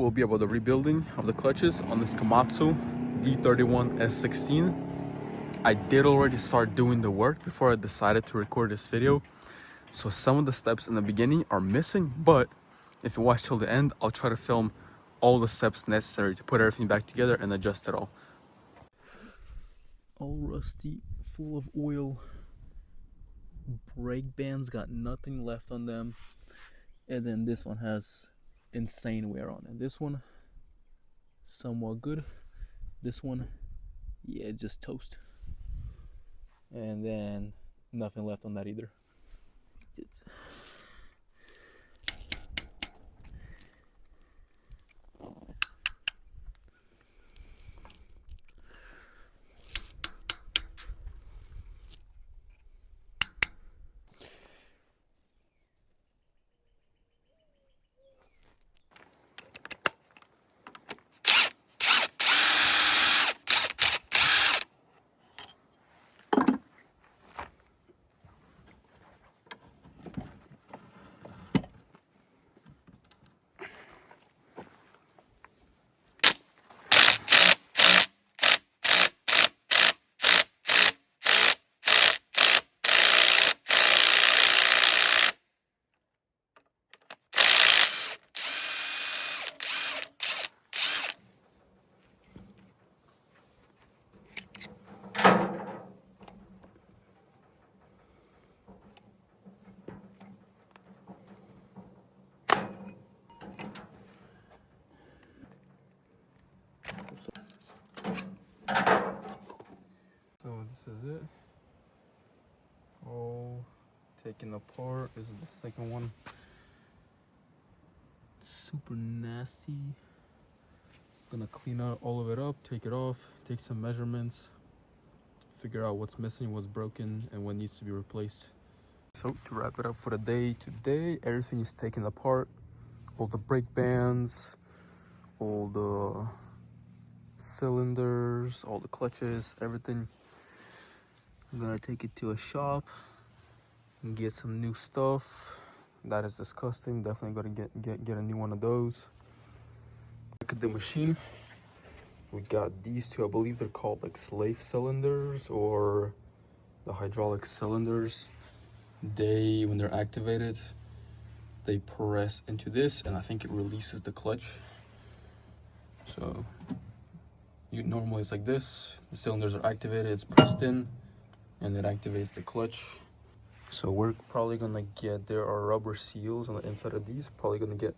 will be about the rebuilding of the clutches on this Komatsu D31S-16. I did already start doing the work before I decided to record this video. So some of the steps in the beginning are missing, but if you watch till the end, I'll try to film all the steps necessary to put everything back together and adjust it all. All rusty, full of oil. Brake bands got nothing left on them. And then this one has insane wear on it. This one, somewhat good. This one, yeah, just toast. And then nothing left on that either. So this is it, all taken apart. This is the second one. Super nasty. Gonna clean out all of it up, take it off, take some measurements, figure out what's missing, what's broken, and what needs to be replaced. So to wrap it up for the day today, everything is taken apart. All the brake bands, all the cylinders, all the clutches, everything. I'm gonna take it to a shop and get some new stuff. That is disgusting. Definitely gonna get a new one of those. Look at the machine. We got these two. I believe they're called like slave cylinders or the hydraulic cylinders. When they're activated, they press into this, and I think it releases the clutch. So normally it's like this. The cylinders are activated. It's pressed in, and it activates the clutch. So we're probably gonna there are rubber seals on the inside of these, probably gonna get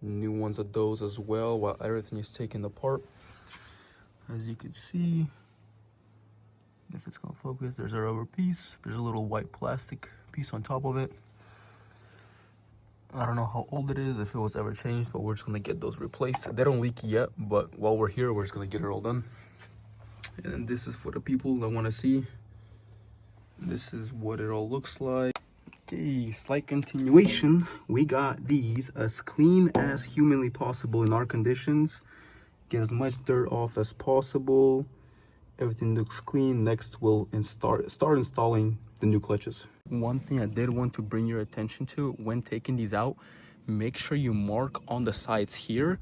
new ones of those as well while everything is taken apart. As you can see, if it's gonna focus, there's a rubber piece, there's a little white plastic piece on top of it. I don't know how old it is, if it was ever changed, but we're just gonna get those replaced. They don't leak yet, but while we're here, we're just gonna get it all done. And this is for the people that want to see. This is what it all looks like. Okay, slight continuation. We got these as clean as humanly possible in our conditions. Get as much dirt off as possible. Everything looks clean. Next, we'll start installing the new clutches. One thing I did want to bring your attention to when taking these out, make sure you mark on the sides here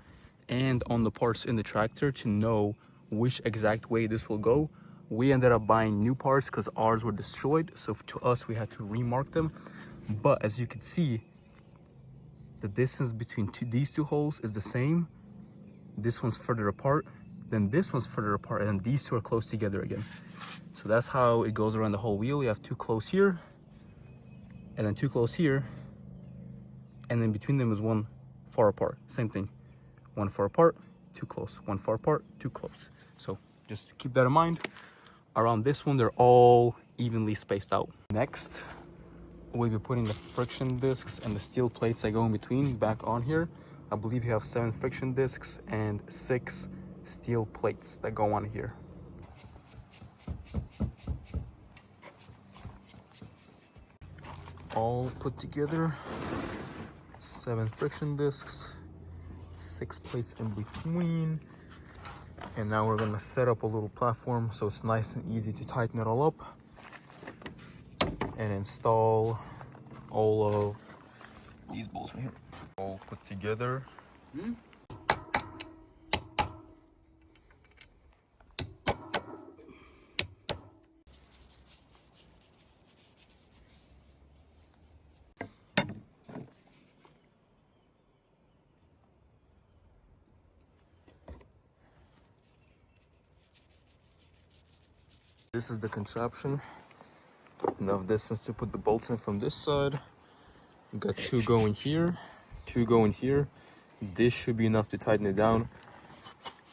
and on the parts in the tractor to know which exact way this will go. We ended up buying new parts because ours were destroyed, so to us we had to remark them. But as you can see, the distance between these two holes is the same. This one's further apart, then this one's further apart, and then these two are close together again. So that's how it goes around the whole wheel. You have two close here, and then two close here, and then between them is one far apart. Same thing, one far apart, two close, one far apart, two close. So just keep that in mind. Around this one, they're all evenly spaced out. Next, we'll be putting the friction discs and the steel plates that go in between back on here. I believe you have 7 friction discs and 6 steel plates that go on here. All put together, 7 friction discs, 6 plates in between. And now we're gonna set up a little platform so it's nice and easy to tighten it all up and install all of these bolts right here. All put together. This is the contraption. Enough distance to put the bolts in from this side. We got 2 going here, 2 going here. This should be enough to tighten it down.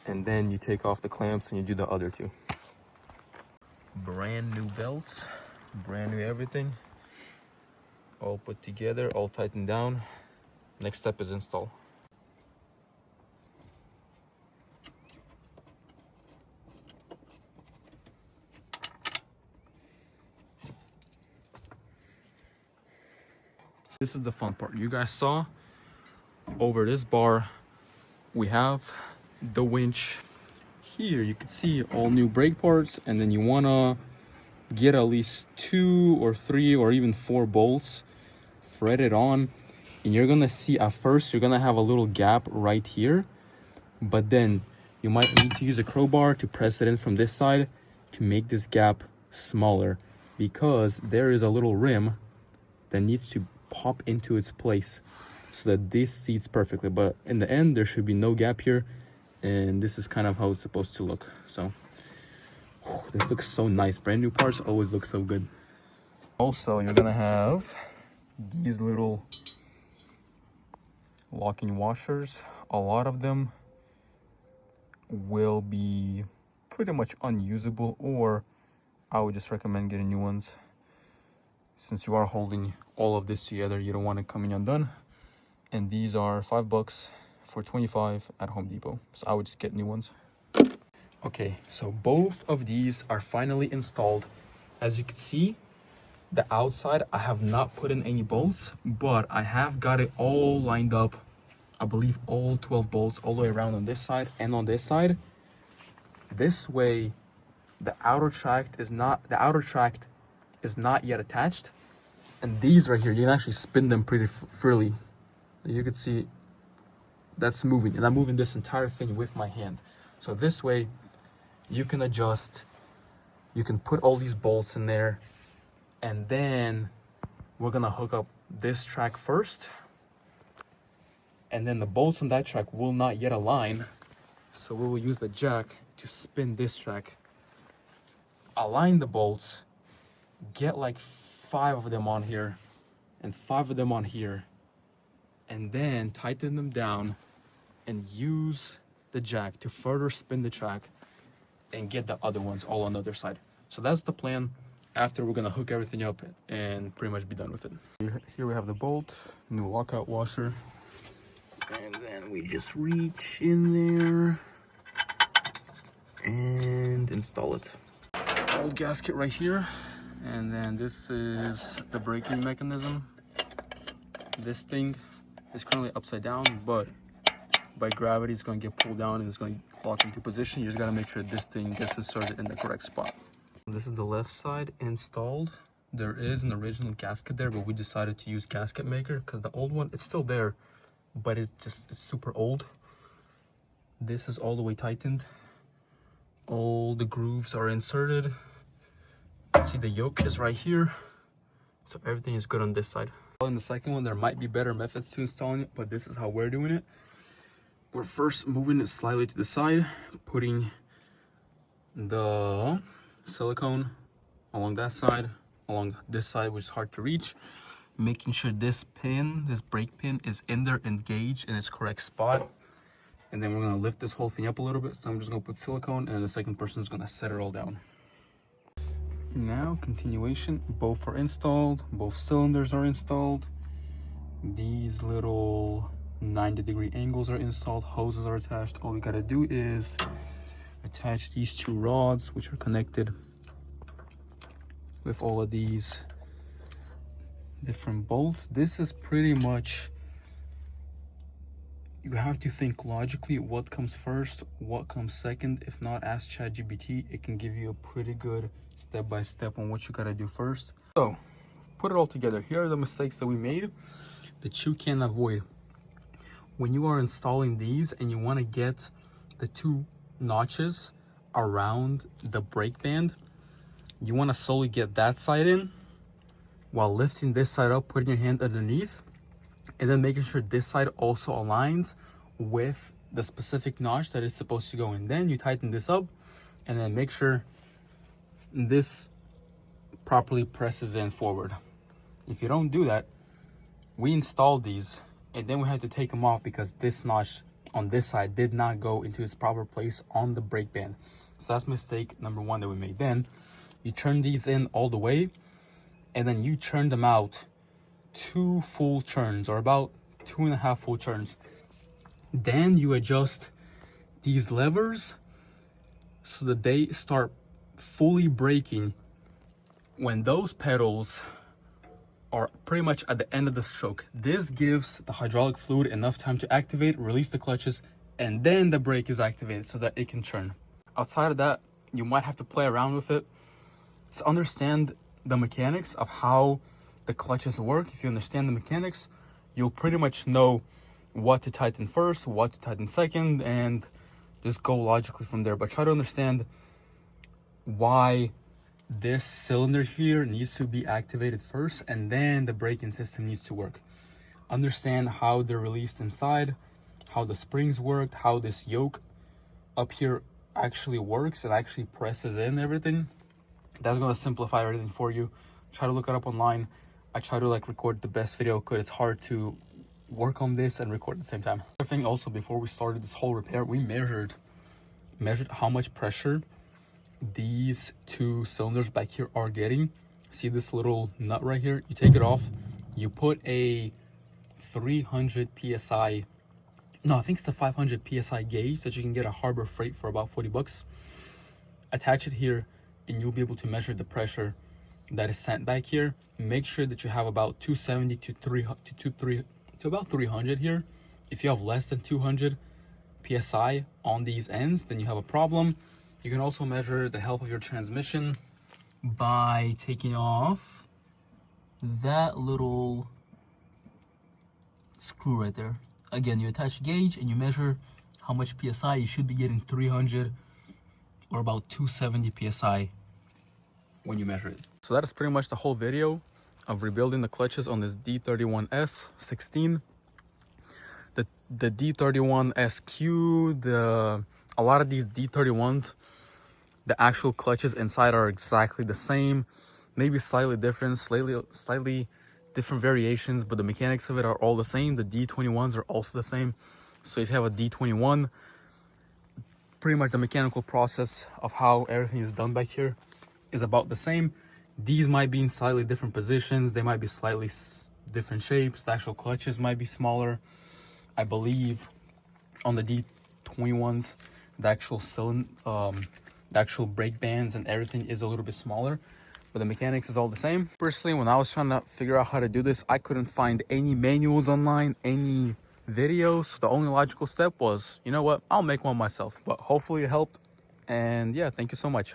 And then you take off the clamps and you do the other 2. Brand new belts, brand new everything. All put together, all tightened down. Next step is install. This is the fun part. You guys saw over this bar, we have the winch. Here you can see all new brake parts, and then you wanna get at least 2 or 3 or even 4 bolts threaded on. And you're gonna see at first, you're gonna have a little gap right here, but then you might need to use a crowbar to press it in from this side to make this gap smaller, because there is a little rim that needs to pop into its place so that this seats perfectly. But in the end, there should be no gap here, and this is kind of how it's supposed to look. So this looks so nice. Brand new parts always look so good. Also, you're gonna have these little locking washers. A lot of them will be pretty much unusable, or I would just recommend getting new ones. Since you are holding all of this together, you don't want it coming undone. And these are $5 for 25 at Home Depot. So I would just get new ones. Okay, so both of these are finally installed. As you can see, the outside, I have not put in any bolts, but I have got it all lined up. I believe all 12 bolts all the way around on this side and on this side. This way, the outer tract is not yet attached, and these right here, you can actually spin them pretty freely. You can see that's moving, and I'm moving this entire thing with my hand. So this way you can adjust, you can put all these bolts in there, and then we're gonna hook up this track first, and then the bolts on that track will not yet align, so we will use the jack to spin this track, align the bolts, get like 5 of them on here and 5 of them on here, and then tighten them down and use the jack to further spin the track and get the other ones all on the other side. So that's the plan. After, we're gonna hook everything up and pretty much be done with it. Here we have the bolt, new lockout washer, and then we just reach in there and install it. Old gasket right here. And then this is the braking mechanism. This thing is currently upside down, but by gravity it's going to get pulled down and it's going to lock into position. You just got to make sure this thing gets inserted in the correct spot. This is the left side installed. There is an original gasket there, but we decided to use gasket maker because the old one, it's still there, but it's super old. This is all the way tightened. All the grooves are inserted. See, the yoke is right here, so everything is good on this side. In the second one, there might be better methods to installing it, but this is how we're doing it. We're first moving it slightly to the side, putting the silicone along that side, along this side, which is hard to reach, making sure this pin, this brake pin, is in there, engaged in its correct spot. And then we're gonna lift this whole thing up a little bit, so I'm just gonna put silicone, and the second person is gonna set it all down. Now, continuation, both are installed, both cylinders are installed. These little 90-degree angles are installed, hoses are attached. All we gotta do is attach these 2 rods, which are connected with all of these different bolts. This is pretty much, you have to think logically what comes first, what comes second. If not, ask ChatGPT. It can give you a pretty good step-by-step on what you gotta do first. So, put it all together. Here are the mistakes that we made that you can avoid. When you are installing these and you wanna get the 2 notches around the brake band, you wanna slowly get that side in while lifting this side up, putting your hand underneath, and then making sure this side also aligns with the specific notch that it's supposed to go in. Then you tighten this up, and then make sure this properly presses in forward. If you don't do that, we installed these and then we had to take them off because this notch on this side did not go into its proper place on the brake band. So that's mistake number one that we made. Then you turn these in all the way and then you turn them out 2 full turns, or about 2.5 full turns. Then you adjust these levers so that they start fully braking when those pedals are pretty much at the end of the stroke. This gives the hydraulic fluid enough time to activate, release the clutches, and then the brake is activated so that it can turn. Outside of that, you might have to play around with it to understand the mechanics of how the clutches work. If you understand the mechanics, you'll pretty much know what to tighten first, what to tighten second, and just go logically from there. But try to understand why this cylinder here needs to be activated first and then the braking system needs to work. Understand how they're released inside, how the springs work, how this yoke up here actually works and actually presses in everything. That's going to simplify everything for you. Try to look it up online. I try to record the best video because it's hard to work on this and record at the same time. Other thing also, before we started this whole repair, we measured how much pressure these 2 cylinders back here are getting. See this little nut right here? You take it off, you put a 300 psi, no, I think it's a 500 psi gauge that you can get at Harbor Freight for about 40 bucks. Attach it here and you'll be able to measure the pressure that is sent back here. Make sure that you have about 270 to about 300 here. If you have less than 200 psi on these ends, then you have a problem. You can also measure the health of your transmission by taking off that little screw right there. Again, you attach a gauge and you measure how much psi. You should be getting 300 or about 270 psi when you measure it. So that is pretty much the whole video of rebuilding the clutches on this D31S-16. The D31SQ, a lot of these D31s, the actual clutches inside are exactly the same, maybe slightly different, slightly different variations, but the mechanics of it are all the same. The D21s are also the same. So if you have a D21, pretty much the mechanical process of how everything is done back here is about the same. These might be in slightly different positions. They might be slightly different shapes. The actual clutches might be smaller. I believe on the D21s, the actual cylinder, the actual brake bands and everything is a little bit smaller, but the mechanics is all the same. Personally, when I was trying to figure out how to do this, I couldn't find any manuals online, any videos. So the only logical step was, you know what, I'll make one myself. But hopefully it helped. And yeah, thank you so much.